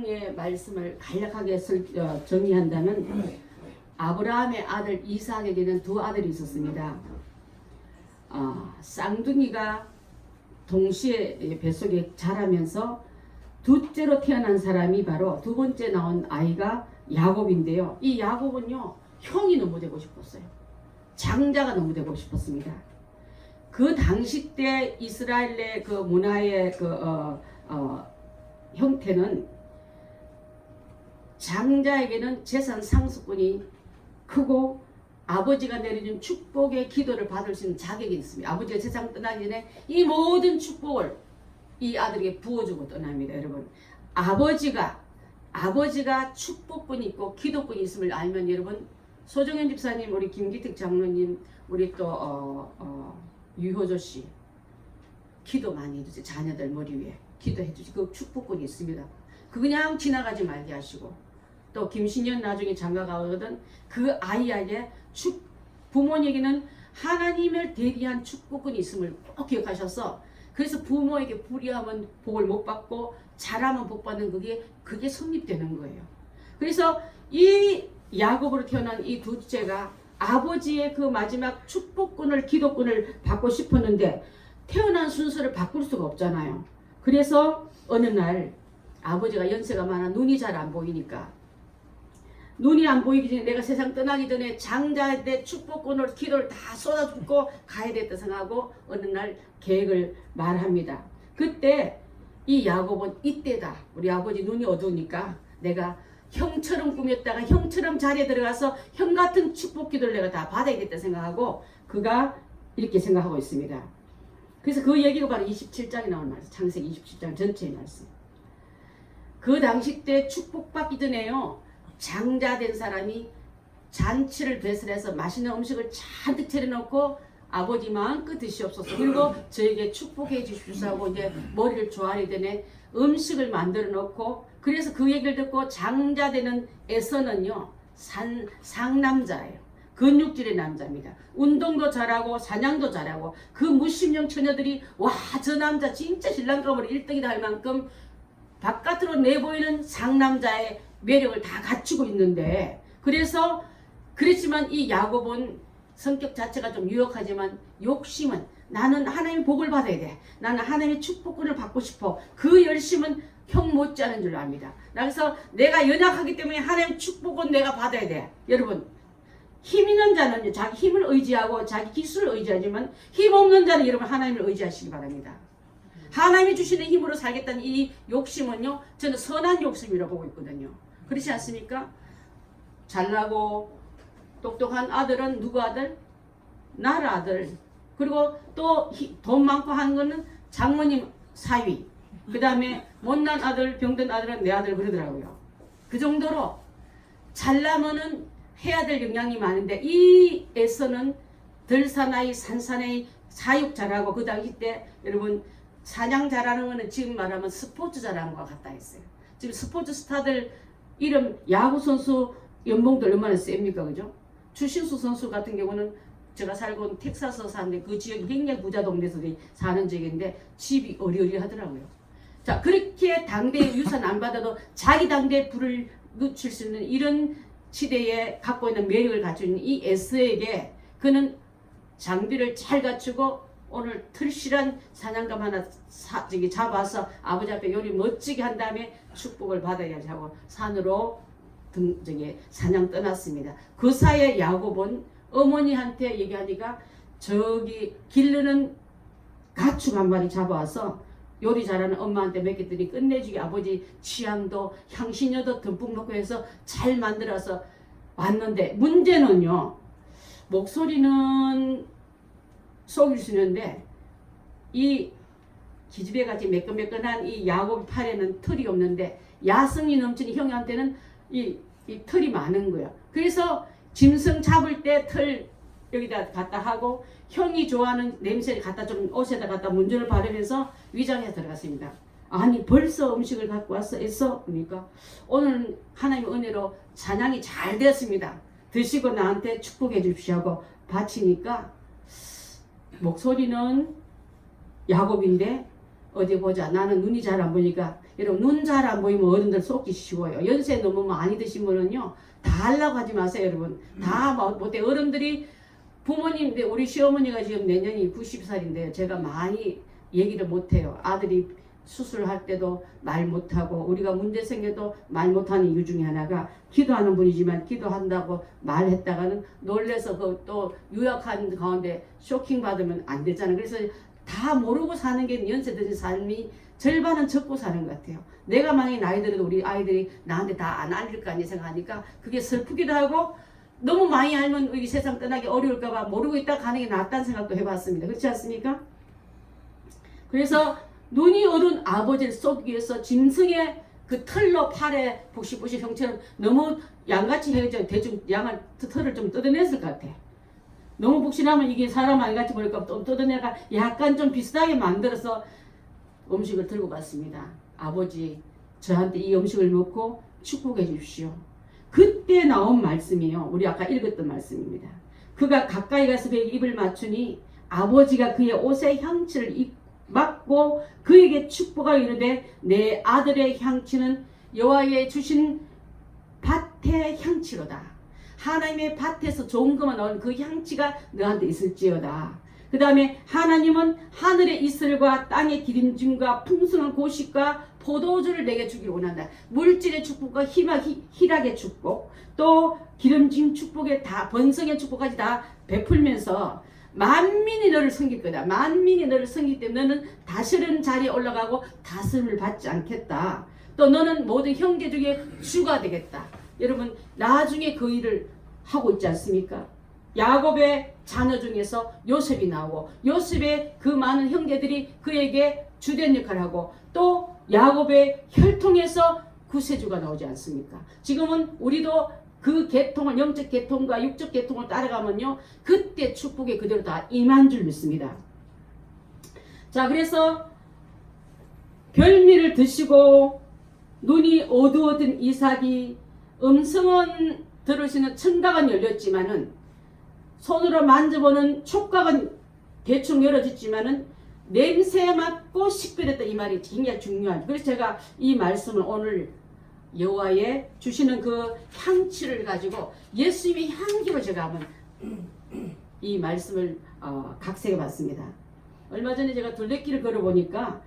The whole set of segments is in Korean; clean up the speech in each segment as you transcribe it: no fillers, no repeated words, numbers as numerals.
성경의 말씀을 간략하게 정리한다면 아브라함의 아들 이삭에게는 두 아들이 있었습니다. 쌍둥이가 동시에 뱃속에 자라면서 둘째로 태어난 사람이 바로 두 번째 나온 아이가 야곱인데요. 이 야곱은요, 형이 너무 되고 싶었어요. 장자가 너무 되고 싶었습니다. 그 당시 때 이스라엘의 그 문화의 형태는 장자에게는 재산 상속권이 크고 아버지가 내려준 축복의 기도를 받을 수 있는 자격이 있습니다. 아버지가 세상 떠나기 전에 이 모든 축복을 이 아들에게 부어주고 떠납니다. 여러분, 아버지가 축복권이 있고 기도권이 있음을 알면, 여러분, 소정현 집사님, 우리 김기택 장로님, 우리 또 유효조 씨 기도 많이 해주세요. 자녀들 머리 위에 기도해 주시고, 그 축복권이 있습니다. 그냥 지나가지 말게 하시고, 또 김신현 나중에 장가 가거든 그 아이에게 부모에게는 하나님을 대리한 축복권이 있음을 꼭 기억하셔서, 그래서 부모에게 불의하면 복을 못 받고 잘하면 복 받는 그게 성립되는 거예요. 그래서 이 야곱으로 태어난 이 둘째가 아버지의 그 마지막 축복권을, 기도권을 받고 싶었는데 태어난 순서를 바꿀 수가 없잖아요. 그래서 어느 날 아버지가 연세가 많아 눈이 잘 안 보이니까, 눈이 안 보이기 전에 내가 세상 떠나기 전에 장자의 축복권을, 기도를 다 쏟아붓고 가야 됐다 생각하고 어느 날 계획을 말합니다. 그때 이 야곱은 이때다. 우리 아버지 눈이 어두우니까 내가 형처럼 꾸몄다가 형처럼 자리에 들어가서 형 같은 축복 기도를 내가 다 받아야겠다 생각하고 그가 이렇게 생각하고 있습니다. 그래서 그 얘기가 바로 27장에 나오는 말씀, 창세기 27장 전체의 말씀. 그 당시 때 축복받기 전에요, 장자된 사람이 잔치를 배설해서 맛있는 음식을 잔뜩 차려놓고 아버지 마음껏 드시옵소서, 그리고 저에게 축복해 주십시오 하고 이제 머리를 조아리 되네 음식을 만들어 놓고, 그래서 그 얘기를 듣고 장자되는 에서는요, 상남자예요. 근육질의 남자입니다. 운동도 잘하고 사냥도 잘하고 그 무심령 처녀들이 와, 저 남자 진짜 신랑감으로 1등이다 할 만큼 바깥으로 내보이는 상남자의 매력을 다 갖추고 있는데, 그렇지만 이 야곱은 성격 자체가 좀 유혹하지만 욕심은 나는 하나님의 복을 받아야 돼, 나는 하나님의 축복권을 받고 싶어, 그 열심은 형 못지않은 줄 압니다. 그래서 내가 연약하기 때문에 하나님의 축복은 내가 받아야 돼. 여러분, 힘 있는 자는 자기 힘을 의지하고 자기 기술을 의지하지만 힘 없는 자는 여러분 하나님을 의지하시기 바랍니다. 하나님이 주시는 힘으로 살겠다는 이 욕심은요, 저는 선한 욕심이라고 보고 있거든요. 그렇지 않습니까? 잘나고 똑똑한 아들은 누구 아들? 나라 아들. 그리고 또 돈 많고 하는 거는 장모님 사위. 그 다음에 못난 아들, 병든 아들은 내 아들, 그러더라고요. 그 정도로 잘나면은 해야 될 역량이 많은데, 이 에서는 들사나이 산사나이 사육 잘하고, 그 당시 때 여러분 사냥 잘하는 거는 지금 말하면 스포츠 잘하는 것 같다 했어요. 지금 스포츠 스타들 이름, 야구 선수 연봉도 얼마나 셉니까, 그죠? 추신수 선수 같은 경우는 제가 살고 온 텍사스 사는데 그 지역이 굉장히 부자 동네에서 사는 지역인데 집이 어리어리하더라고요. 자, 그렇게 당대의 유산 안 받아도 자기 당대에 불을 붙일 수 있는 이런 시대에 갖고 있는 매력을 갖춘 이 에스에게 그는 장비를 잘 갖추고 오늘 털실한 사냥감 하나 잡아서 아버지 앞에 요리 멋지게 한 다음에 축복을 받아야지 하고 산으로 사냥 떠났습니다. 그 사이에 야곱은 어머니한테 얘기하니까 저기 기르는 가축 한 마리 잡아와서 요리 잘하는 엄마한테 먹였더니 끝내주기 아버지 취향도 향신료도 듬뿍 넣고 해서 잘 만들어서 왔는데, 문제는요, 목소리는 속일 수 있는데 이 기집애같이 매끈매끈한 이 야곱 팔에는 털이 없는데 야성이 넘치는 형한테는 이 털이 많은 거야. 그래서 짐승 잡을 때 털 여기다 갖다 하고 형이 좋아하는 냄새를 갖다 좀 옷에다 갖다 문전을 바르면서 위장해서 들어갔습니다. 아니 벌써 음식을 갖고 왔어 했어? 그러니까 오늘 하나님의 은혜로 사냥이 잘 되었습니다. 드시고 나한테 축복해 주십시오 하고 바치니까 목소리는 야곱인데 어디 보자, 나는 눈이 잘 안 보니까 여러분 눈 잘 안 보이면 어른들 속기 쉬워요. 연세 너무 많이 드신 분은요 다 하려고 하지 마세요 여러분. 다 못해. 어른들이 부모님인데 우리 시어머니가 지금 내년이 90살인데요. 제가 많이 얘기를 못해요. 아들이 수술할 때도 말 못하고 우리가 문제 생겨도 말 못하는 이유 중에 하나가 기도하는 분이지만 기도한다고 말했다가는 놀래서 그 또 유약한 가운데 쇼킹 받으면 안 되잖아요. 그래서 다 모르고 사는 게 연세 드신 삶이 절반은 적고 사는 것 같아요. 내가 만약에 나이 들어도 우리 아이들이 나한테 다 안 알릴 거 아니 생각하니까 그게 슬프기도 하고 너무 많이 알면 이 세상 떠나기 어려울까봐 모르고 있다 가는 게 낫다는 생각도 해봤습니다. 그렇지 않습니까? 그래서 눈이 어두운 아버지를 쏘기 위해서 짐승의 그 털로 팔에 복식복식 형처럼 너무 양같이 해서 대충 양을 털을 좀 뜯어냈을 것 같아. 너무 복실하면 이게 사람 아니같이 보일까 또 뜯어내가 약간 좀 비슷하게 만들어서 음식을 들고 갔습니다. 아버지 저한테 이 음식을 먹고 축복해 주십시오. 그때 나온 말씀이에요. 우리 아까 읽었던 말씀입니다. 그가 가까이 가서 그에게 입을 맞추니 아버지가 그의 옷의 향취를 맡고 그에게 축복하여 이르되 내 아들의 향취는 여호와의 주신 밭의 향취로다. 하나님의 밭에서 좋은 것만 나온 그 향취가 너한테 있을지어다. 그 다음에 하나님은 하늘의 이슬과 땅의 기름짐과 풍성한 고식과 포도주를 내게 주기를 원한다. 물질의 축복과 희락의 축복, 또 기름짐 축복의 다 번성의 축복까지 다 베풀면서 만민이 너를 섬길 거다. 만민이 너를 섬기기 때문에 너는 다스리는 자리에 올라가고 다스림을 받지 않겠다. 또 너는 모든 형제 중에 주가 되겠다. 여러분 나중에 그 일을 하고 있지 않습니까? 야곱의 자녀 중에서 요셉이 나오고 요셉의 그 많은 형제들이 그에게 주된 역할을 하고 또 야곱의 혈통에서 구세주가 나오지 않습니까? 지금은 우리도 그 계통을 영적 계통과 육적 계통을 따라가면요 그때 축복이 그대로 다 임한 줄 믿습니다. 자 그래서 별미를 드시고 눈이 어두워진 이삭이 음성은 들으시는 청각은 열렸지만은 손으로 만져보는 촉각은 대충 열어졌지만은 냄새 맡고 식별했다 이 말이 굉장히 중요하죠. 그래서 제가 이 말씀을 오늘 여호와의 주시는 그 향취를 가지고 예수님의 향기로 제가 한번 이 말씀을 각색해 봤습니다. 얼마 전에 제가 둘레길을 걸어보니까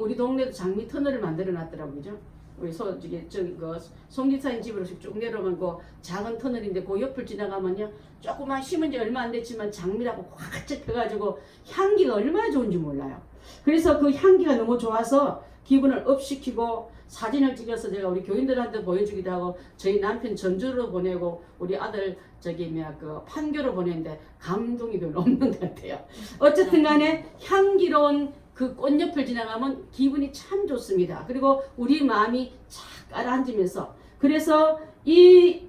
우리 동네도 장미 터널을 만들어 놨더라고요. 우리 송 집사님 집으로 쭉 내려오면 그 작은 터널인데 그 옆을 지나가면요 조그만 심은 지 얼마 안 됐지만 장미라고 활짝 펴가지고 향기가 얼마나 좋은지 몰라요. 그래서 그 향기가 너무 좋아서 기분을 업시키고 사진을 찍어서 제가 우리 교인들한테 보여주기도 하고 저희 남편 전주로 보내고 우리 아들 그 판교로 보냈는데 감동이 별로 없는 것 같아요. 어쨌든 간에 향기로운 그 꽃옆을 지나가면 기분이 참 좋습니다. 그리고 우리 마음이 착 가라앉으면서 그래서 이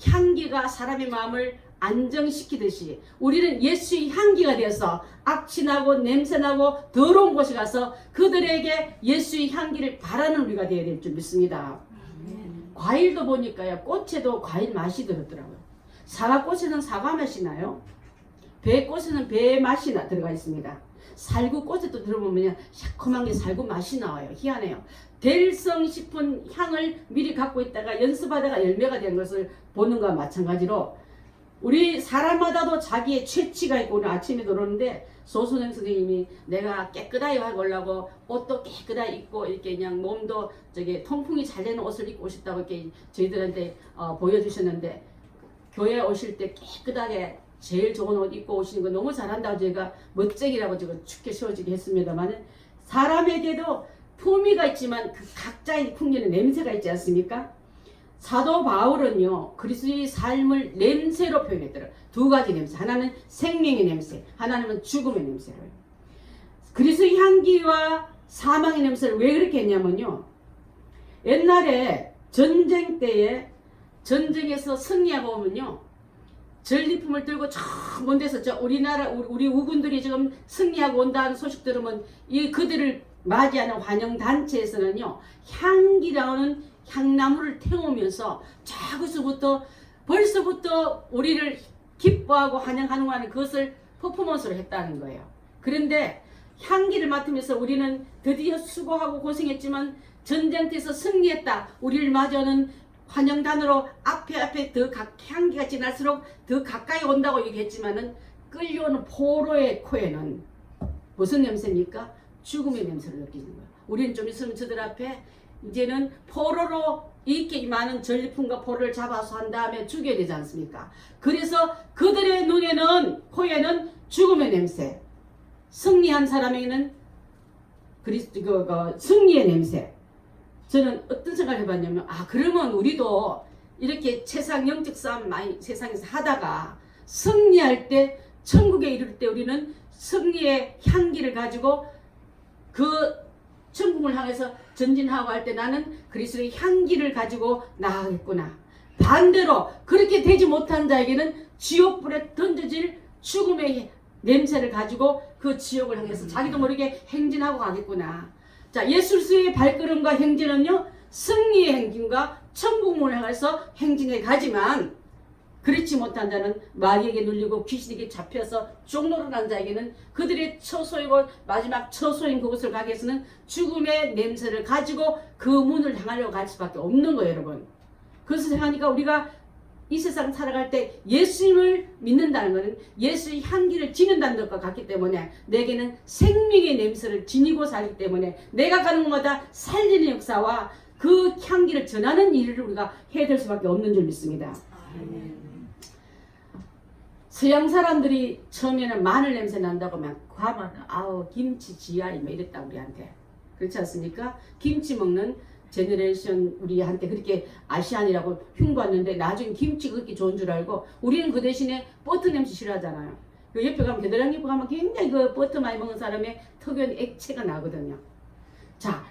향기가 사람의 마음을 안정시키듯이 우리는 예수의 향기가 되어서 악취나고 냄새나고 더러운 곳에 가서 그들에게 예수의 향기를 바라는 우리가 되어야 될 줄 믿습니다. 과일도 보니까요 꽃에도 과일 맛이 들었더라고요. 사과꽃에는 사과 맛이 나요. 배꽃에는 배 맛이 들어가 있습니다. 살구꽃에 또 들어보면 새콤한 게 살구 맛이 나와요. 희한해요. 될성 싶은 향을 미리 갖고 있다가 연습하다가 열매가 된 것을 보는 것과 마찬가지로 우리 사람마다도 자기의 취치가 있고 오늘 아침에 들어오는데 소선영 선생님이 내가 깨끗하게 하려고 옷도 깨끗하게 입고 이렇게 그냥 몸도 통풍이 잘 되는 옷을 입고 오셨다고 이렇게 저희들한테 보여주셨는데 교회 오실 때 깨끗하게 제일 좋은 옷 입고 오시는 거 너무 잘한다고 제가 멋쟁이라고 제가 축게 세워지게 했습니다만 사람에게도 품위가 있지만 그 각자의 풍기는 냄새가 있지 않습니까? 사도 바울은요 그리스도의 삶을 냄새로 표현했더라고요. 두 가지 냄새, 하나는 생명의 냄새, 하나는 죽음의 냄새로요. 그리스도의 향기와 사망의 냄새를 왜 그렇게 했냐면요 옛날에 전쟁 때에 전쟁에서 승리하고 오면요 전리품을 들고 저 먼 데서 우리나라 우리 우군들이 지금 승리하고 온다는 소식 들으면 이 그들을 맞이하는 환영 단체에서는요 향기라는 향나무를 태우면서 벌써부터 우리를 기뻐하고 환영하는 그것을 퍼포먼스로 했다는 거예요. 그런데 향기를 맡으면서 우리는 드디어 수고하고 고생했지만 전쟁터에서 승리했다. 우리를 마주하는 환영단으로 앞에 더 향기가 지날수록 더 가까이 온다고 얘기했지만은 끌려오는 포로의 코에는 무슨 냄새입니까? 죽음의 냄새를 느끼는 거예요. 우리는 좀 있으면 저들 앞에 이제는 포로로 이렇게 많은 전리품과 포로를 잡아서 한 다음에 죽여야 되지 않습니까? 그래서 그들의 눈에는 코에는 죽음의 냄새, 승리한 사람에게는 승리의 냄새. 저는 어떤 생각을 해봤냐면 그러면 우리도 이렇게 세상 영적 싸움 많이 세상에서 하다가 승리할 때 천국에 이를 때 우리는 승리의 향기를 가지고 그 천국을 향해서 전진하고 할 때 나는 그리스도의 향기를 가지고 나아가겠구나. 반대로 그렇게 되지 못한 자에게는 지옥불에 던져질 죽음의 냄새를 가지고 그 지옥을 향해서 자기도 모르게 행진하고 가겠구나. 자, 예수 그리스도의 발걸음과 행진은요, 승리의 행진과 천국문을 향해서 행진해 가지만 그렇지 못한 자는 마귀에게 눌리고 귀신에게 잡혀서 종노릇한 자에게는 그들의 처소이고 마지막 처소인 그곳을 가기 위해서는 죽음의 냄새를 가지고 그 문을 향하려고 갈 수밖에 없는 거예요, 여러분. 그래서 생각하니까 우리가 이 세상 살아갈 때 예수님을 믿는다는 것은 예수의 향기를 지닌다는 것과 같기 때문에 내게는 생명의 냄새를 지니고 살기 때문에 내가 가는 곳마다 살리는 역사와 그 향기를 전하는 일을 우리가 해야 될 수밖에 없는 줄 믿습니다. 서양 사람들이 처음에는 마늘 냄새 난다고 막 하면 김치 지아이 뭐 이랬다 우리한테. 그렇지 않습니까? 김치 먹는 제너레이션 우리한테 그렇게 아시안이라고 흉보았는데 나중에 김치가 그렇게 좋은 줄 알고 우리는 그 대신에 버터 냄새 싫어하잖아요. 그 옆에 가면 겨드랑이 옆에 가면 굉장히 그 버터 많이 먹는 사람의 특유한 액체가 나거든요. 자,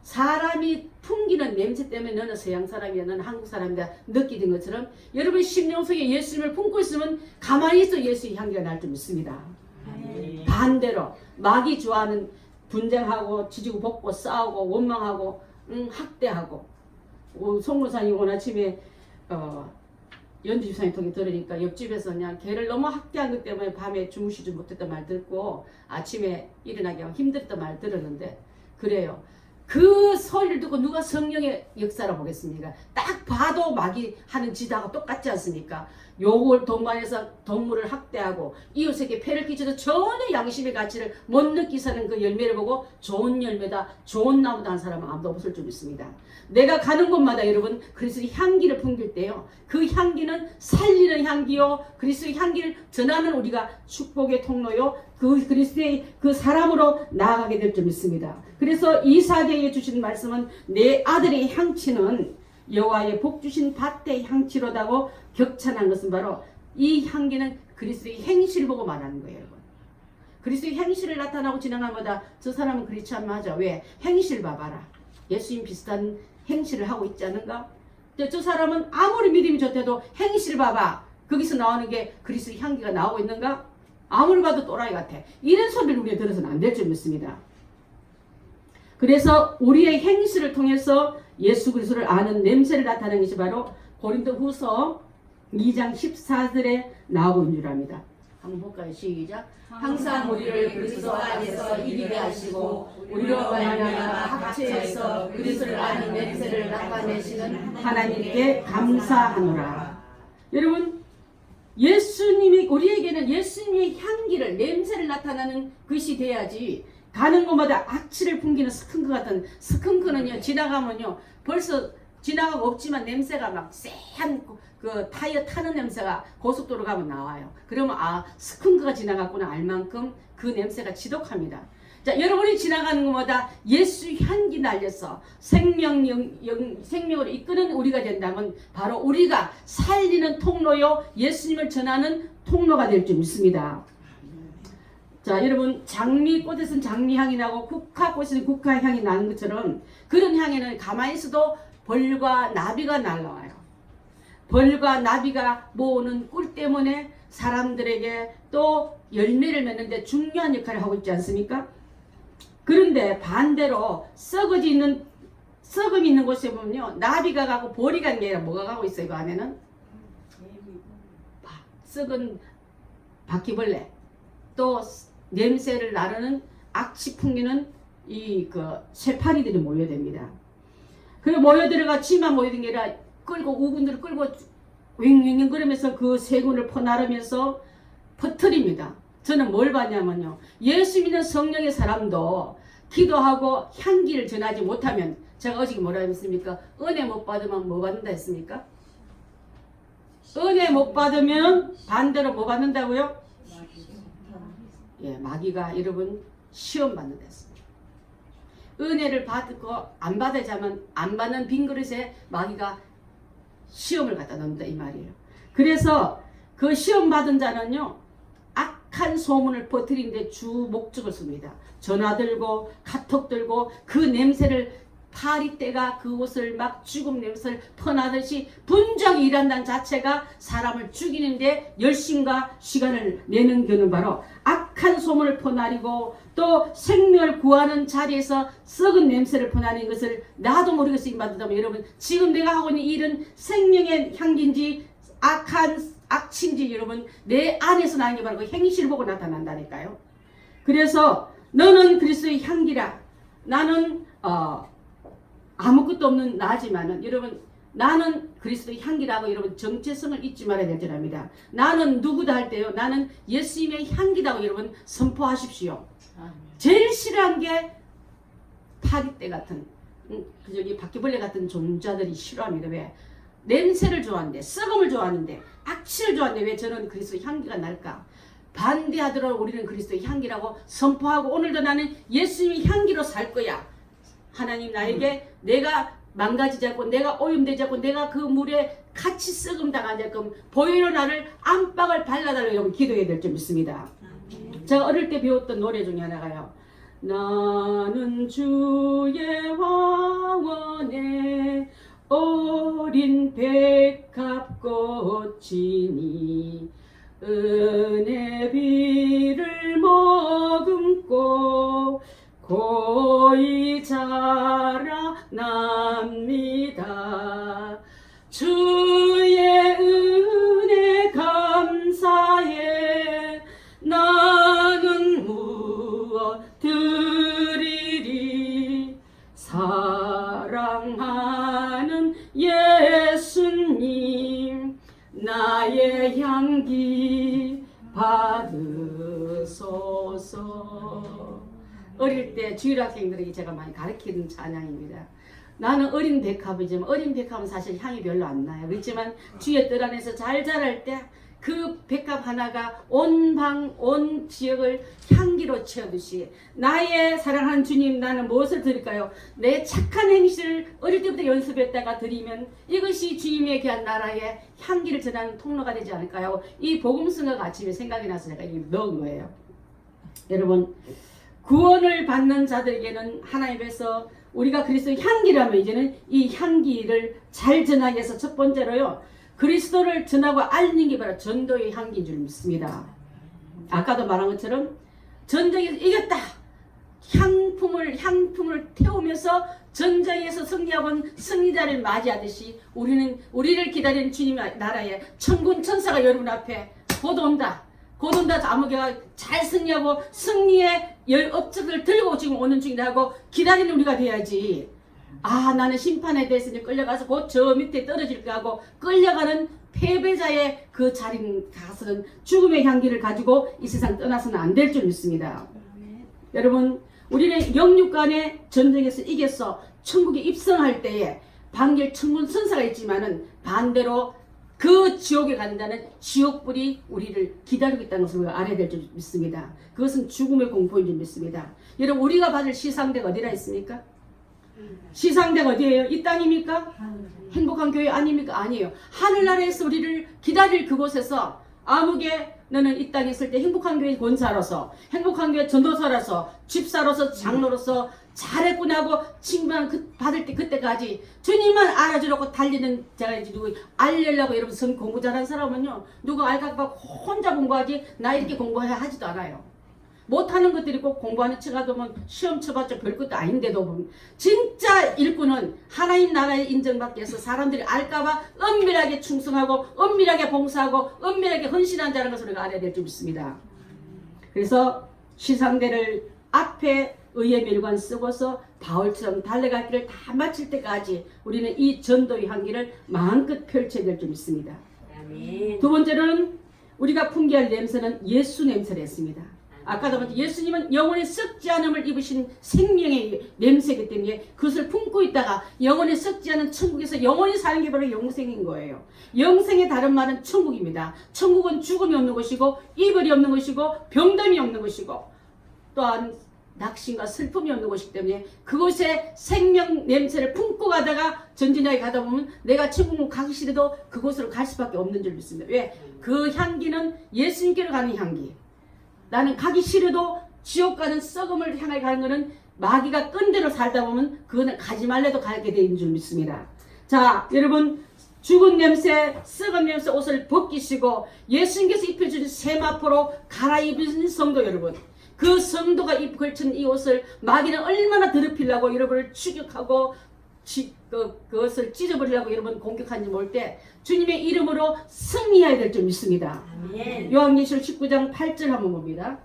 사람이 풍기는 냄새 때문에 너는 서양 사람이야 너는 한국 사람이다 느끼는 것처럼 여러분 심령 속에 예수님을 품고 있으면 가만히 있어 예수의 향기가 날 줄 믿습니다. 반대로 마귀 좋아하는 분쟁하고 지지고 볶고 싸우고 원망하고 학대하고 송무사님 오늘 아침에 연주 집사님 통해 들으니까 옆집에서 그냥 걔를 너무 학대한 것 때문에 밤에 주무시지 못했던 말 듣고 아침에 일어나기 힘들었던 말 들었는데 그래요. 그 소리를 듣고 누가 성령의 역사를 보겠습니까? 딱 봐도 마귀 하는 짓하고 똑같지 않습니까? 욕을 동반해서 동물을 학대하고 이웃에게 폐를 끼쳐도 전혀 양심의 가치를 못 느끼사는 그 열매를 보고 좋은 열매다 좋은 나무다 하는 사람은 아무도 없을 줄 믿습니다. 내가 가는 곳마다 여러분 그리스도의 향기를 풍길 때요 그 향기는 살리는 향기요 그리스도의 향기를 전하는 우리가 축복의 통로요 그 그리스도의 그 사람으로 나아가게 될 줄 믿습니다. 그래서 이사야에게 주신 말씀은 내 아들의 향치는 여호와의 복 주신 밭의 향치로다고 격찬한 것은 바로 이 향기는 그리스도의 행실을 보고 말하는 거예요. 여러분. 그리스도의 행실을 나타나고 지나간 거다. 저 사람은 그렇지 않 맞아. 왜? 행실 봐봐라. 예수님 비슷한 행실을 하고 있지 않은가? 저 사람은 아무리 믿음이 좋대도 행실 봐봐. 거기서 나오는 게 그리스도의 향기가 나오고 있는가? 아무리 봐도 또라이 같아. 이런 소리를 우리가 들어서는 안 될 줄 믿습니다. 그래서 우리의 행실을 통해서 예수 그리스도를 아는 냄새를 나타내는 것이 바로 고린도후서 2장 14절에 나오고 있는 줄 압니다. 한번 볼까요? 시작. 항상 우리를 그리스도 안에서 이기게 하시고 우리로 말미암아 합체해서 그리스도를 아는 냄새를 나타내시는 하나님께 감사하노라. 여러분 예수님이 우리에게는 예수님의 향기를 냄새를 나타나는 것이 돼야지 가는 곳마다 악취를 풍기는 스컹크 같은 스컹크는요 지나가면요 벌써 지나가고 없지만 냄새가 막 쎄한 그 타이어 타는 냄새가 고속도로 가면 나와요. 그러면 스컹크가 지나갔구나 알 만큼 그 냄새가 지독합니다. 자, 여러분이 지나가는 곳마다 예수 향기 날려서 생명으로 이끄는 우리가 된다면 바로 우리가 살리는 통로요 예수님을 전하는 통로가 될 줄 믿습니다. 자, 여러분 장미꽃에서는 장미향이 나고 국화꽃에서는 국화향이 나는 것처럼 그런 향에는 가만히 있어도 벌과 나비가 날라와요. 벌과 나비가 모으는 꿀 때문에 사람들에게 또 열매를 맺는데 중요한 역할을 하고 있지 않습니까? 그런데 반대로 썩음이 있는 곳에 보면요 나비가 가고 벌이 가는 게 아니라 뭐가 가고 있어요? 그 안에는 썩은 바퀴벌레 또 냄새를 나르는 악취 풍기는 이 그 쇠파리들이 모여듭니다. 그리고 모여들어가 지만 모여든 게 아니라 끌고 우군들을 끌고 윙윙 그러면서 그 세군을 퍼나르면서 퍼뜨립니다. 저는 뭘 봤냐면요. 예수 믿는 성령의 사람도 기도하고 향기를 전하지 못하면 제가 어저께 뭐라 했습니까? 은혜 못 받으면 뭐 받는다 했습니까? 은혜 못 받으면 반대로 뭐 받는다고요? 예, 마귀가 여러분 시험 받는다 했습니다. 은혜를 받고 안 받아자면 안 받는 빈 그릇에 마귀가 시험을 갖다 놓는다 이 말이에요. 그래서 그 시험 받은 자는요 악한 소문을 퍼뜨리는데 주 목적을 씁니다. 전화 들고 카톡 들고 그 냄새를 파리떼가 그 옷을 막 죽음 냄새를 퍼나듯이 분주하게 일한다는 자체가 사람을 죽이는데 열심과 시간을 내는 것은 바로 악한 소문을 퍼나리고 또 생명을 구하는 자리에서 썩은 냄새를 퍼나는 것을 나도 모르게 쓰임받는다면 여러분 지금 내가 하고 있는 일은 생명의 향기인지 악친지 여러분 내 안에서 나는 게 바로 그 행실을 보고 나타난다니까요. 그래서 너는 그리스도의 향기라. 나는 아무것도 없는 나지만은 여러분 나는 그리스도의 향기라고 여러분 정체성을 잊지 말아야 될 줄 압니다. 나는 누구다 할 때요. 나는 예수님의 향기라고 여러분 선포하십시오. 제일 싫어한 게 파리떼 같은 저기 바퀴벌레 같은 존재들이 싫어합니다. 왜? 냄새를 좋아하는데 썩음을 좋아하는데 악취를 좋아하는데 왜 저는 그리스도의 향기가 날까? 반대하더라도 우리는 그리스도의 향기라고 선포하고 오늘도 나는 예수님의 향기로 살 거야. 하나님 나에게 내가 망가지지 않고 내가 오염되지 않고 내가 그 물에 같이 썩음 당하지 않고 보혈로 나를 안박을 발라달라고 기도해야 될 줄 믿습니다. 제가 어릴 때 배웠던 노래 중에 하나가요. 나는 주의 화원에 어린 백합꽃이니 은혜 비를 머금고 고이 자라납니다. 주의 은혜 감사해 나는 무엇 드리리 사랑하는 예수님 나의 향기 받으소서. 어릴 때 주일학생들에게 제가 많이 가르치는 찬양입니다. 나는 어린 백합이지만 어린 백합은 사실 향이 별로 안 나요. 그렇지만 주의 뜰 안에서 잘 자랄 때 그 백합 하나가 온 방, 온 지역을 향기로 채우듯이 나의 사랑하는 주님 나는 무엇을 드릴까요? 내 착한 행실을 어릴 때부터 연습했다가 드리면 이것이 주님의 귀한 나라의 향기를 전하는 통로가 되지 않을까요? 이 복음성어가 아침에 생각이 나서 제가 이거 넣은 거예요. 여러분 구원을 받는 자들에게는 하나님께서 우리가 그리스도의 향기라면 이제는 이 향기를 잘 전하기 위해서 첫 번째로요. 그리스도를 전하고 알리는 게 바로 전도의 향기인 줄 믿습니다. 아까도 말한 것처럼 전쟁에서 이겼다. 향품을 태우면서 전쟁에서 승리하고 승리자를 맞이하듯이 우리를 기다리는 주님의 나라에 천군 천사가 여러분 앞에 곧 온다. 곧 온다. 아무개가 잘 승리하고 승리의 업적을 들고 지금 오는 중이다 하고 기다리는 우리가 돼야지. 아 나는 심판에 대해서 끌려가서 곧 저 밑에 떨어질까 하고 끌려가는 패배자의 그 자리에 가서는 죽음의 향기를 가지고 이 세상 떠나서는 안 될 줄 믿습니다. 여러분 우리는 영육간의 전쟁에서 이겨서 천국에 입성할 때에 반길 천군 천사가 있지만은 반대로 그 지옥에 간다는 지옥불이 우리를 기다리고 있다는 것을 우리가 알아야 될 줄 믿습니다. 그것은 죽음의 공포인 줄 믿습니다. 여러분 우리가 받을 시상대가 어디라 있습니까? 시상대가 어디예요? 이 땅입니까? 행복한 교회 아닙니까? 아니에요. 하늘나라에서 우리를 기다릴 그곳에서 아무개 너는 이 땅에 있을 때 행복한 교회 권사로서 행복한 교회 전도사로서 집사로서 장로로서 잘했구나 하고 칭찬 받을 때 그때까지 주님만 알아주려고 달리는 제가 이제 누구 알려려고 여러분 성 공부 잘하는 사람은요 누가 알까 혼자 공부하지 나 이렇게 공부해야 하지도 않아요. 못하는 것들이 꼭 공부하는 척 하면 시험 쳐봤자 별것도 아닌데도 보면 진짜 일꾼은 하나님 나라에 인정받기 위해서 사람들이 알까봐 은밀하게 충성하고 은밀하게 봉사하고 은밀하게 헌신한 자라는 것을 우리가 알아야 될 줄 믿습니다. 그래서 시상대를 앞에 의의 멸관 쓰고서 바울처럼 달려갈 길을 다 마칠 때까지 우리는 이 전도의 향기를 마음껏 펼쳐야 될 줄 믿습니다. 아멘. 두 번째로는 우리가 풍기할 냄새는 예수 냄새를 했습니다. 아까도 봤죠. 예수님은 영원히 썩지 않음을 입으신 생명의 냄새이기 때문에 그것을 품고 있다가 영원히 썩지 않은 천국에서 영원히 사는 게 바로 영생인 거예요. 영생의 다른 말은 천국입니다. 천국은 죽음이 없는 것이고 이별이 없는 것이고 병듦이 없는 것이고 또한 낙심과 슬픔이 없는 것이기 때문에 그곳에 생명 냄새를 품고 가다가 전진하게 가다 보면 내가 천국 가기 싫어도 그곳으로 갈 수밖에 없는 줄 믿습니다. 왜? 그 향기는 예수님께로 가는 향기. 나는 가기 싫어도 지옥 가는 썩음을 향해 가는 것은 마귀가 끈 대로 살다 보면 그거는 가지 말래도 가게 되는 줄 믿습니다. 자, 여러분 죽은 냄새, 썩은 냄새 옷을 벗기시고 예수님께서 입혀주신 세마포로 갈아입으신 성도 여러분, 그 성도가 입 걸친 이 옷을 마귀는 얼마나 더럽히려고 여러분을 추격하고 그것을 찢어버리려고 여러분 공격하는지 모를 때 주님의 이름으로 승리해야 될 줄 믿습니다. 아멘. 요한계시록 19장 8절 한번 봅니다.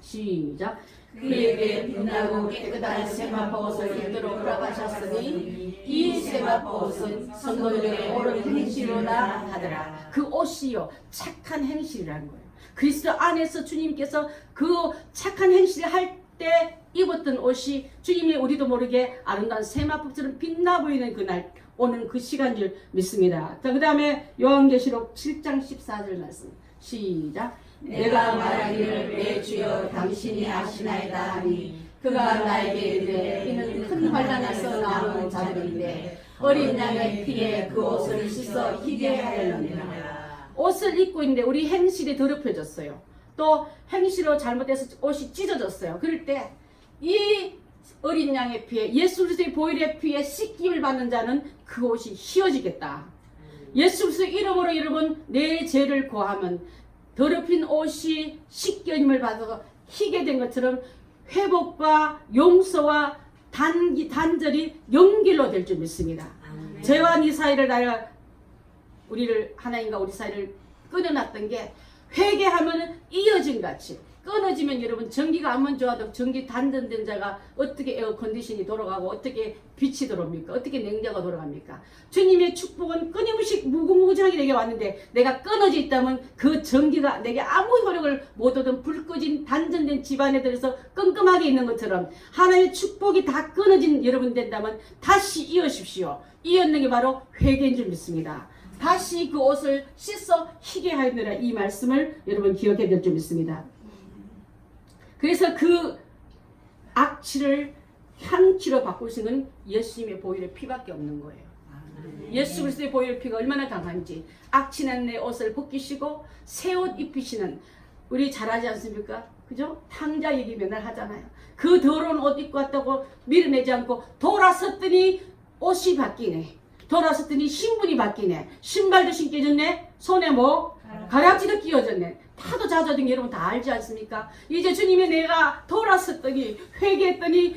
시작. 그에게 빛나고 깨끗한 세마포 옷을 입도록 허락하셨으니 이 세마포 옷은 성도들의 옳은 행실로다 하더라. 그 옷이요 착한 행실이라는 거예요. 그리스도 안에서 주님께서 그 착한 행실을 할 때 입었던 옷이 주님이 우리도 모르게 아름다운 세마포처럼 빛나 보이는 그날 오는 그 시간 줄 믿습니다. 자, 그 다음에 요한계시록 7장 14절 말씀 시작. 내가 말하기를 내 주여 당신이 아시나이다 하니 그가 나에게 이르되 이는 큰 환난에서 나오는 자들인데 어린 양의 피에 그 옷을 씻어 희게 하려느니라. 옷을 입고 있는데 우리 행실이 더럽혀졌어요. 또 행실로 잘못해서 옷이 찢어졌어요. 그럴 때 이 어린 양의 피에 예수 그리스도의 보혈의 피에 씻김을 받는 자는 그 옷이 휘어지겠다. 예수 그리스도의 이름으로 여러분 내 죄를 고하면 더럽힌 옷이 씻김을 받아서 희게 된 것처럼 회복과 용서와 단절이 연결로 될 줄 믿습니다. 죄와 네 사이를 우리를 하나님과 우리 사이를 끊어놨던 게 회개하면 이어진 같이 끊어지면 여러분 전기가 아무리 좋아도 전기 단전된 자가 어떻게 에어컨디션이 돌아가고 어떻게 빛이 들어옵니까? 어떻게 냉장고가 돌아갑니까? 주님의 축복은 끊임없이 무궁무진하게 내게 왔는데 내가 끊어져 있다면 그 전기가 내게 아무 효력을 못 얻은 불 꺼진 단전된 집안에 들어서 끔끔하게 있는 것처럼 하나님의 축복이 다 끊어진 여러분 된다면 다시 이어십시오. 이었는 게 바로 회개인 줄 믿습니다. 다시 그 옷을 씻어 희게 하였느라 이 말씀을 여러분 기억해야 될 줄 믿습니다. 그래서 그 악취를 향취로 바꿀 수 있는 예수님의 보혈의 피밖에 없는 거예요. 예수 그리스도의 보혈의 피가 얼마나 강한지 악취난 내 옷을 벗기시고 새 옷 입히시는 우리 잘하지 않습니까? 그죠? 탕자 얘기 맨날 하잖아요. 그 더러운 옷 입고 왔다고 밀어내지 않고 돌아섰더니 옷이 바뀌네. 돌아섰더니 신분이 바뀌네. 신발도 신겨졌네. 손에 뭐 가락지도 끼워졌네. 하도 잦아든 게 여러분 다 알지 않습니까? 이제 주님이 내가 돌아섰더니 회개했더니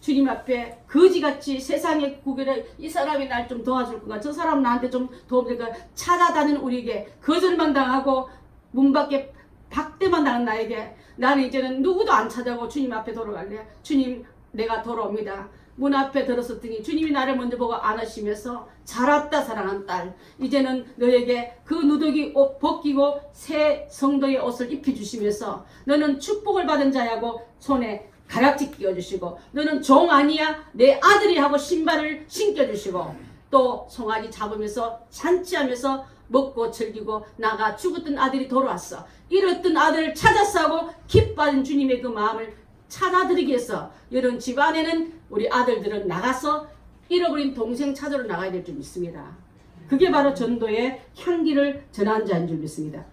주님 앞에 거지같이 세상에 구별해 이 사람이 날 좀 도와줄 건가 저 사람 나한테 좀 도움될 건가 찾아다니는 우리에게 거절만 당하고 문 밖에 박대만 당한 나에게 나는 이제는 누구도 안 찾아오고 주님 앞에 돌아갈래. 주님 내가 돌아옵니다. 문 앞에 들었었더니 주님이 나를 먼저 보고 안으시면서 잘 왔다 사랑한 딸 이제는 너에게 그 누더기 옷 벗기고 새 성도의 옷을 입혀주시면서 너는 축복을 받은 자야고 손에 가락지 끼워주시고 너는 종 아니야 내 아들이 하고 신발을 신겨주시고 또 송아지 잡으면서 잔치하면서 먹고 즐기고 나가 죽었던 아들이 돌아왔어. 잃었던 아들을 찾았어 하고 기뻐하는 주님의 그 마음을 찾아드리기 위해서 이런 집안에는 우리 아들들은 나가서 잃어버린 동생 찾으러 나가야 될 줄 믿습니다. 그게 바로 전도의 향기를 전하는 자인 줄 믿습니다.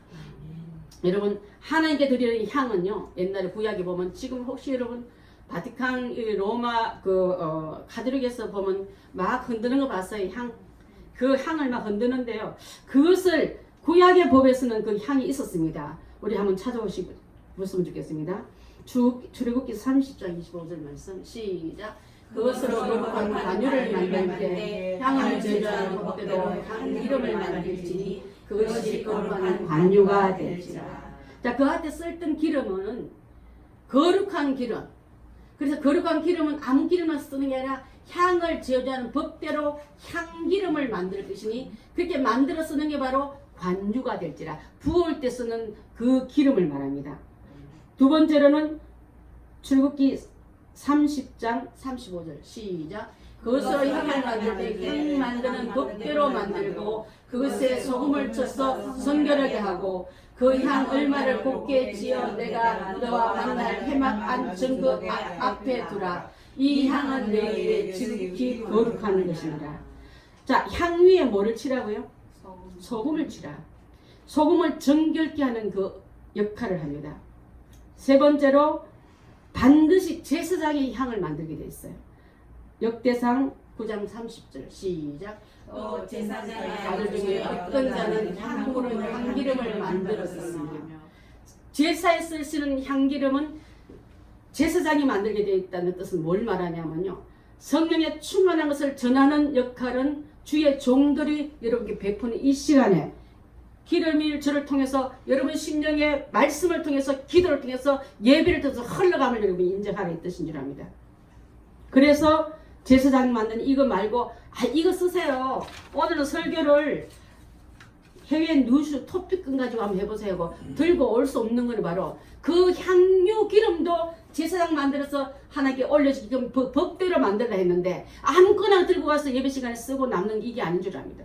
여러분 하나님께 드리는 향은요 옛날에 구약에 보면 지금 혹시 여러분 바티칸 로마 카톨릭에서 보면 막 흔드는 거 봤어요. 그 향을 막 흔드는데요. 그것을 구약의 법에서는 그 향이 있었습니다. 우리 한번 찾아보시면 좋겠습니다. 출애굽기 30장 25절 말씀 시작. 그것으로 거룩한 관유를 만들 때 향을 제조하는 법대로 향 기름을 만들지니 그것이 거룩한 관유가 될지라. 자, 그 한테 쓸던 기름은 거룩한 기름. 그래서 거룩한 기름은 아무 기름만 쓰는 게 아니라 향을 제어하는 법대로 향기름을 만들 것이니 그렇게 만들어 쓰는 게 바로 관유가 될지라 부을 때 쓰는 그 기름을 말합니다. 두 번째로는 출애굽기 30장 35절 시작. 그것으로 향을 만들 때 향 만드는 법대로 만들고 그것에 소금을 쳐서 성결하게 하고 그 향 얼마를 곱게 지어 내가 너와 만날 회막 안 증거 앞에 두라. 이 향은 내게 지극히 거룩한 것입니다. 자, 향 위에 뭐를 칠하고요? 소금을 칠하. 소금을 정결케 하는 그 역할을 합니다. 세 번째로 반드시 제사장의 향을 만들게 돼 있어요. 역대상 9장 30절 시작. 또 제사장의 아들 중에 어떤 자는 향으로 향기름을 만들었으며 제사에 쓰시는 향기름은 제사장이 만들게 되어 있다는 뜻은 뭘 말하냐면요. 성령의 충만한 것을 전하는 역할은 주의 종들이 여러분께 베푸는 이 시간에 기름이 저를 통해서 여러분 심령의 말씀을 통해서 기도를 통해서 예배를 통해서 흘러감을 여러분이 인정하라 이 뜻인 줄 압니다. 그래서 제사장이 만든 이거 말고 이거 쓰세요. 오늘은 설교를 해외 뉴스 토픽끈 가지고 한번 해보세요. 들고 올 수 없는 건 바로 그 향유 기름도 제사장 만들어서 하나님께 올려주기 법대로 만들라 했는데 아무거나 들고 가서 예배 시간에 쓰고 남는 이게 아닌 줄 압니다.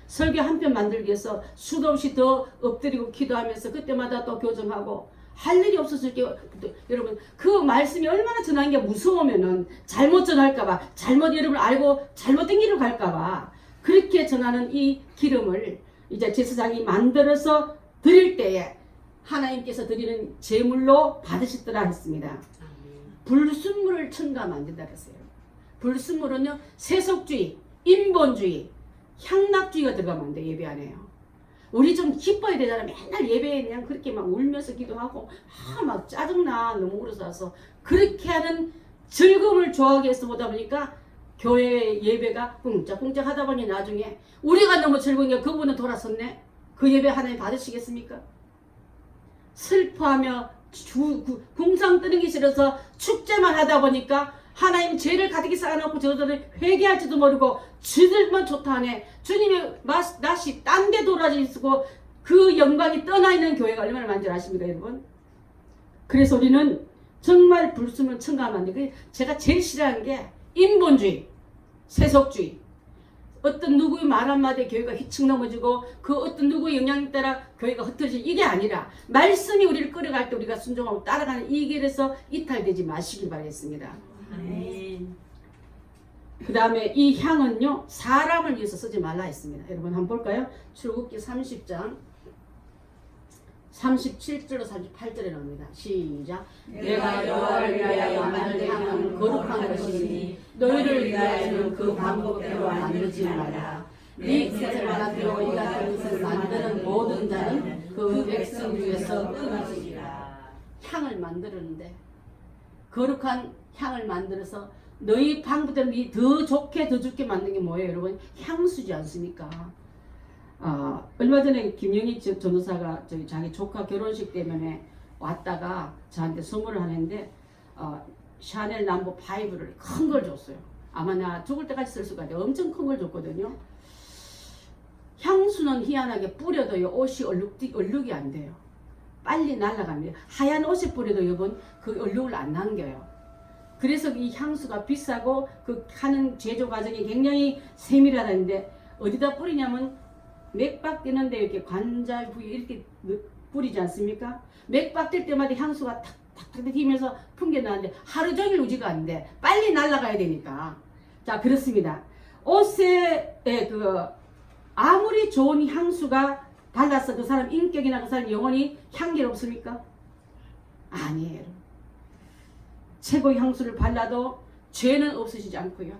설교 한 편 만들기 위해서 수도 없이 더 엎드리고 기도하면서 그때마다 또 교정하고 할 일이 없었을 게 여러분 그 말씀이 얼마나 전하는 게 무서우면은 잘못 전할까봐 잘못 여러분 알고 잘못된 길로 갈까봐 그렇게 전하는 이 기름을 이제 제사장이 만들어서 드릴 때에 하나님께서 드리는 제물로 받으셨더라 했습니다. 불순물을 첨가하면 안 된다 그랬어요. 불순물은요 세속주의, 인본주의, 향락주의가 들어가면 안 돼. 예배 안에요. 우리 좀 기뻐야 되잖아. 맨날 예배에 그냥 그렇게 막 울면서 기도하고 막 짜증나 너무 울어서 그렇게 하는 즐거움을 좋아하게 해서 보다 보니까 교회 예배가 꿍짝꿍짝 하다 보니 나중에 우리가 너무 즐거운 게 그분은 돌아섰네. 그 예배 하나님 받으시겠습니까? 슬퍼하며 궁상 뜨는 게 싫어서 축제만 하다 보니까 하나님 죄를 가득히 쌓아놓고 저들은 회개할지도 모르고 지들만 좋다 하네. 주님의 낯이 딴 데 돌아지고 그 영광이 떠나 있는 교회가 얼마나 많은지 아십니까 여러분? 그래서 우리는 정말 불순을 첨가하면 안 돼. 제가 제일 싫어하는 게 인본주의, 세속주의. 어떤 누구의 말 한마디에 교회가 휘청 넘어지고 그 어떤 누구의 영향에 따라 교회가 흩어지고 이게 아니라 말씀이 우리를 끌어갈 때 우리가 순종하고 따라가는 이 길에서 이탈되지 마시길 바라겠습니다. 그 다음에 이 향은요 사람을 위해서 쓰지 말라 했습니다. 여러분 한번 볼까요? 출애굽기 30장 37절로 38절에 나옵니다. 시작. 내가 여호와를 위하여 만든 향은 거룩한 것이니 너희를 위하여는 그 방법대로 만들지 말라. 네 뜻을 만들고 이 같은 것을 만드는 모든 자는 그 백성 중에서 끊어지리라. 향을 만들었는데 거룩한 향을 만들어서 너희 방법대로 더 좋게 만든 게 뭐예요 여러분? 향수지 않습니까? 얼마 전에 김영희 전도사가 자기 조카 결혼식 때문에 왔다가 저한테 선물을 하는데 샤넬 넘버 5를 큰 걸 줬어요. 아마 나 죽을 때까지 쓸 수가 있는데 엄청 큰 걸 줬거든요. 향수는 희한하게 뿌려도요 옷이 얼룩이 안 돼요. 빨리 날아갑니다. 하얀 옷에 뿌려도 여러분 그 얼룩을 안 남겨요. 그래서 이 향수가 비싸고 그 하는 제조 과정이 굉장히 세밀하다는데 어디다 뿌리냐면 맥박 뜨는데 이렇게 관자 부위에 이렇게 뿌리지 않습니까? 맥박 뜰 때마다 향수가 탁탁탁 튀면서 풍겨나는데 하루 종일 유지가 안 돼. 빨리 날아가야 되니까. 자 그렇습니다. 옷에 아무리 좋은 향수가 발라서 그 사람 인격이나 그 사람 영혼이 향기롭습니까? 아니에요. 최고의 향수를 발라도 죄는 없어지지 않고요.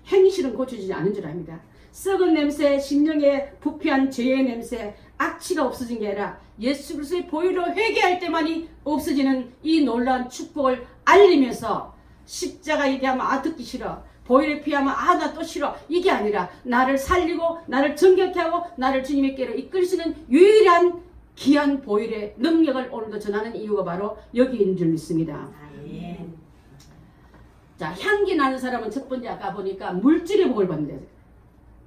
행실은 고쳐지지 않은 줄 압니다. 썩은 냄새, 심령에 부패한 죄의 냄새, 악취가 없어진 게 아니라 예수 그리스도의 보혈로 회개할 때만이 없어지는 이 놀라운 축복을 알리면서 십자가 얘기하면 듣기 싫어. 보혈에 피하면 나 또 싫어. 이게 아니라 나를 살리고 나를 정결케 하고 나를 주님께로 이끌시는 유일한 귀한 보혈의 능력을 오늘도 전하는 이유가 바로 여기 있는 줄 믿습니다. 자, 향기 나는 사람은 첫 번째 아까 보니까 물질의 복을 받는다.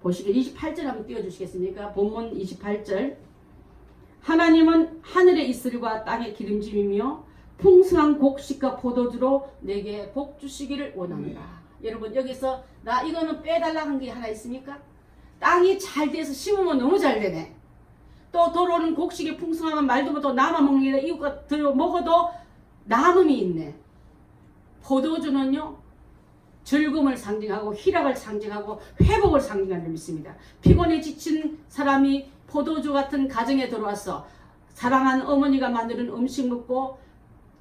보시길 28절 한번 띄워주시겠습니까? 본문 28절. 하나님은 하늘의 이슬과 땅의 기름짐이며 풍성한 곡식과 포도주로 내게 복 주시기를 원합니다. 여러분 여기서 나 이거는 빼달라 한 게 하나 있습니까? 땅이 잘 돼서 심으면 너무 잘 되네. 또 돌아오는 곡식이 풍성하면 말도 못하고 남아 먹는 게 이웃과 들어 먹어도 남음이 있네. 포도주는요 즐거움을 상징하고 희락을 상징하고 회복을 상징하는 점 있습니다. 피곤에 지친 사람이 포도주 같은 가정에 들어와서 사랑한 어머니가 만드는 음식 먹고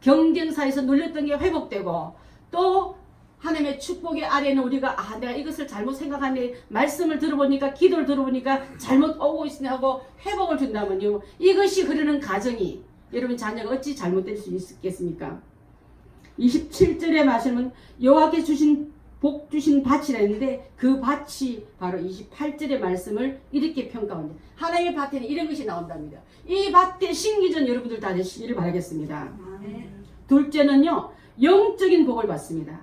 경쟁사에서 눌렸던 게 회복되고 또 하나님의 축복의 아래는 우리가 내가 이것을 잘못 생각하네 말씀을 들어보니까 기도를 들어보니까 잘못 오고 있으니 하고 회복을 준다면요 이것이 흐르는 가정이 여러분 자녀가 어찌 잘못될 수 있겠습니까? 27절의 말씀은 여호와께 복 주신 밭이라 했는데 그 밭이 바로 28절의 말씀을 이렇게 평가합니다. 하나님의 밭에는 이런 것이 나온답니다. 이 밭에 심기 전 여러분들 다 되시기를 바라겠습니다. 둘째는요 영적인 복을 받습니다.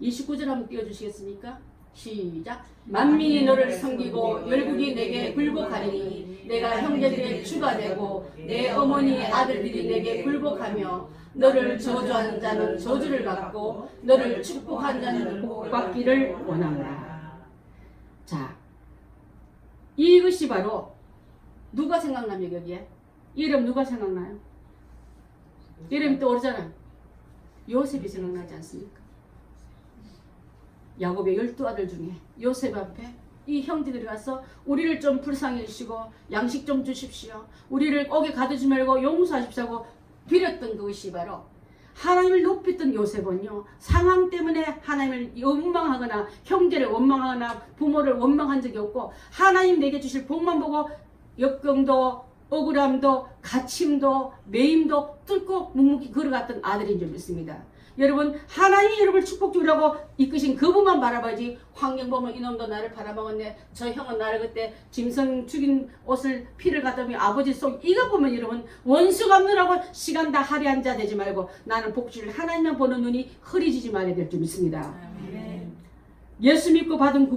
29절 한번 띄워주시겠습니까? 시작. 만민이 너를 섬기고 열국이 내게 굴복하리니 내가 형제들의 주가 되고 내 어머니의 아들들이 내게 굴복하며 너를 저주하는 자는 저주를 받고 너를 축복하는 자는 복받기를 원한다. 자, 이것이 바로 누가 생각나요 여기에? 이름 누가 생각나요? 이름이 떠오르잖아요. 요셉이 생각나지 않습니까? 야곱의 12아들 중에 요셉 앞에 이 형제들이 와서 우리를 좀 불쌍히 여시고 양식 좀 주십시오. 우리를 옥에 가두지 말고 용서하십시오 하고 빌었던 그것이 바로 하나님을 높였던 요셉은요 상황 때문에 하나님을 원망하거나 형제를 원망하거나 부모를 원망한 적이 없고 하나님 내게 주실 복만 보고 역경도 억울함도 갇힘도 매임도 뚫고 묵묵히 걸어갔던 아들인 줄 믿습니다. 여러분 하나님이 여러분을 축복 주려고 이끄신 그분만 바라봐야지 환경 보면 이놈도 나를 바라먹었네 저 형은 나를 그때 짐승 죽인 옷을 피를 갖다 보면 아버지 속 이거 보면 여러분 원수가 없느라고 시간 다 할애한 자 되지 말고 나는 복주를 하나님만 보는 눈이 흐리지지 말아야 될 줄 믿습니다. 예수 믿고 받은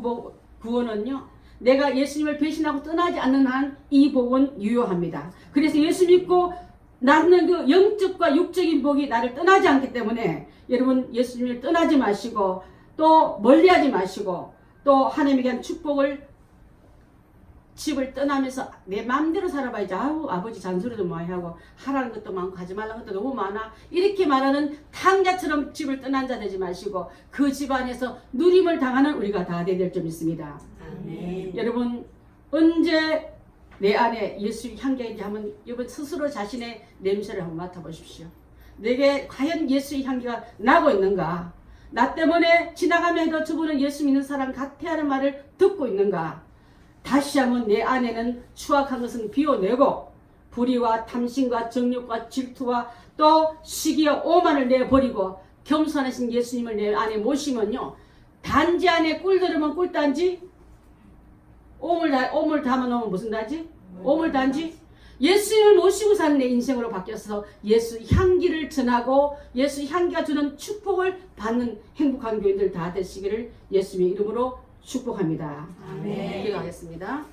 구원은요 내가 예수님을 배신하고 떠나지 않는 한 이 복은 유효합니다. 그래서 예수 믿고 나는 그 영적과 육적인 복이 나를 떠나지 않기 때문에 여러분 예수님을 떠나지 마시고 또 멀리하지 마시고 또 하나님에게 한 축복을 집을 떠나면서 내 마음대로 살아봐야지 아우 아버지 잔소리도 많이 하고 하라는 것도 많고 하지 말라는 것도 너무 많아 이렇게 말하는 탕자처럼 집을 떠난 자 되지 마시고 그 집안에서 누림을 당하는 우리가 다 되야 될 점 있습니다. 아멘. 여러분 언제 내 안에 예수의 향기가 있는지 한번 여러분 스스로 자신의 냄새를 한번 맡아보십시오. 내게 과연 예수의 향기가 나고 있는가? 나 때문에 지나가면서 저분은 예수 믿는 사람 같아 하는 말을 듣고 있는가? 다시 한번 내 안에는 추악한 것은 비워내고 불의와 탐심과 정욕과 질투와 또 시기와 오만을 내버리고 겸손하신 예수님을 내 안에 모시면요. 단지 안에 꿀 들으면 꿀단지 오물 담아놓으면 무슨 단지? 오물단지? 예수님을 모시고 사는 내 인생으로 바뀌어서 예수 향기를 전하고 예수 향기가 주는 축복을 받는 행복한 교인들 다 되시기를 예수님의 이름으로 축복합니다. 아멘. 기도하겠습니다.